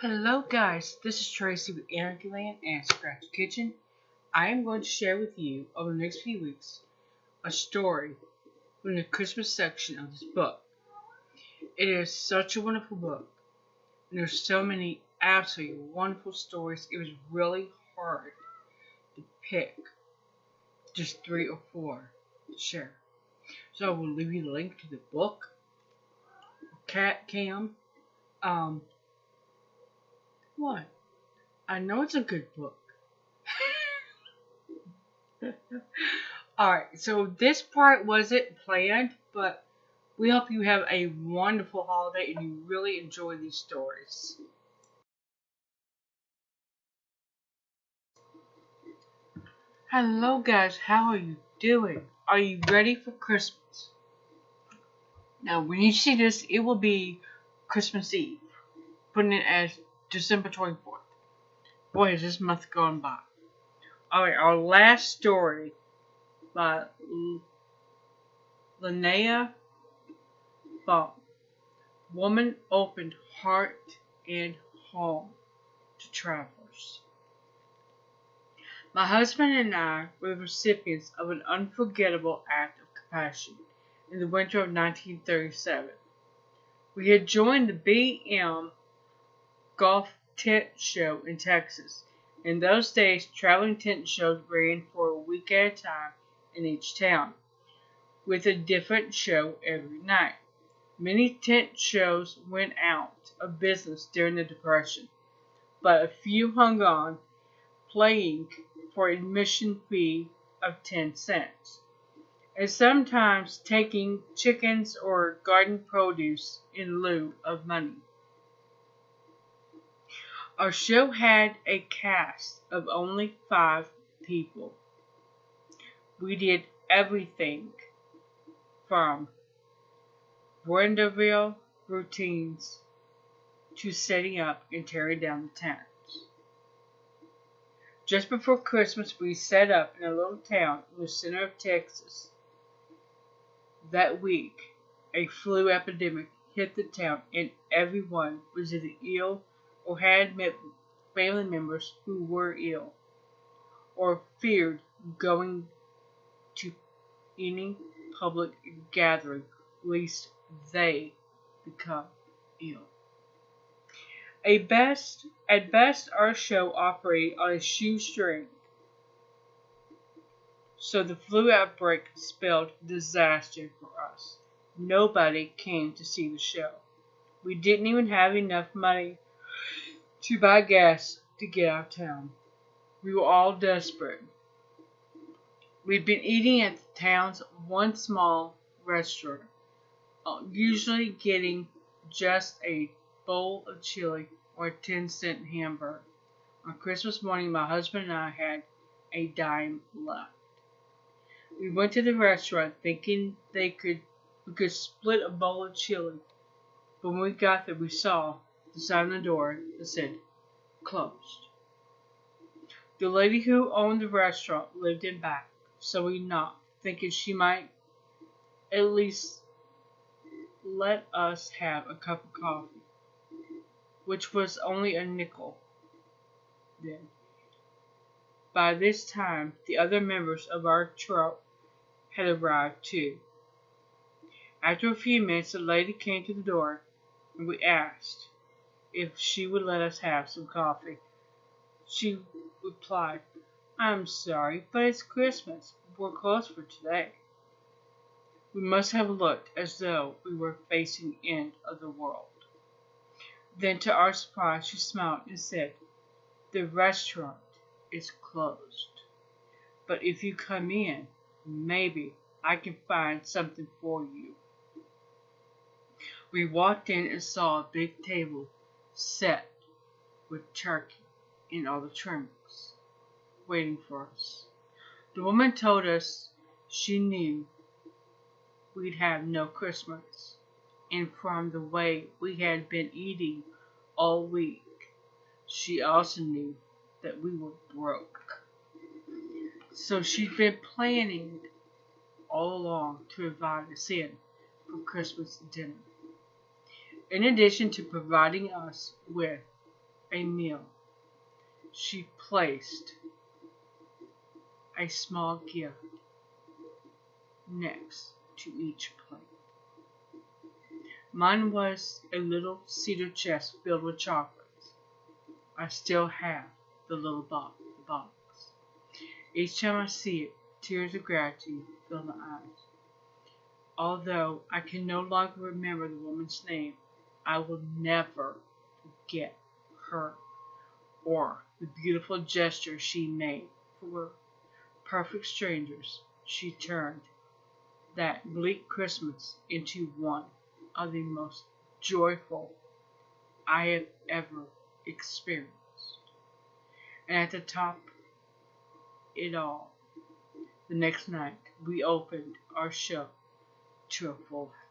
Hello guys, this is Tracy with Land and Scratch Kitchen. I am going to share with you over the next few weeks a story from the Christmas section of this book. It is such a wonderful book, and there's so many absolutely wonderful stories. It was really hard to pick just 3 or 4 to share. So I will leave you the link to the book. Cat Cam. Um, what? I know it's a good book. Alright, so this part wasn't planned, but we hope you have a wonderful holiday and you really enjoy these stories. Hello guys, how are you doing? Are you ready for Christmas? Now when you see this, it will be Christmas Eve. Putting it as December 24th. Boy, has this month gone by. Alright, our last story by Lanya Woman Opened Heart and Home to Travelers. My husband and I were recipients of an unforgettable act of compassion in the winter of 1937. We had joined the BM Golf Tent Show in Texas. In those days, traveling tent shows ran for a week at a time in each town, with a different show every night. Many tent shows went out of business during the Depression, but a few hung on, paying for admission fee of 10 cents, and sometimes taking chickens or garden produce in lieu of money. Our show had a cast of only 5 people. We did everything from vaudeville routines to setting up and tearing down the tents. Just before Christmas, we set up in a little town in the center of Texas. That week, a flu epidemic hit the town and everyone was either ill or had met family members who were ill or feared going to any public gathering lest they become ill. At best, our show operated on a shoestring, so the flu outbreak spelled disaster for us. Nobody came to see the show. We didn't even have enough money to buy gas to get out of town. We were all desperate. We'd been eating at the town's one small restaurant, usually getting just a bowl of chili or a 10-cent hamburger. On Christmas morning, my husband and I had a dime left. We went to the restaurant thinking we could split a bowl of chili, but when we got there, we saw the sign on the door that said, "Closed." The lady who owned the restaurant lived in back, so we knocked, thinking she might at least let us have a cup of coffee, which was only a nickel then. By this time, the other members of our troupe had arrived too. After a few minutes, the lady came to the door, and we asked if she would let us have some coffee. She replied, "I'm sorry, but it's Christmas. We're closed for today." We must have looked as though we were facing the end of the world. Then, to our surprise, she smiled and said, "The restaurant is closed, but if you come in, maybe I can find something for you." We walked in and saw a big table set with turkey and all the trimmings waiting for us. The woman told us she knew we'd have no Christmas, and from the way we had been eating all week, she also knew that we were broke. So she'd been planning all along to invite us in for Christmas dinner. In addition to providing us with a meal. She placed a small gift next to each plate. Mine was a little cedar chest filled with chocolates. I still have the little box. Each time I see it, tears of gratitude fill my eyes. Although I can no longer remember the woman's name, I will never forget her or the beautiful gesture she made for perfect strangers. She turned that bleak Christmas into one of the most joyful I have ever experienced. And at the top of it all, the next night we opened our show to a full house.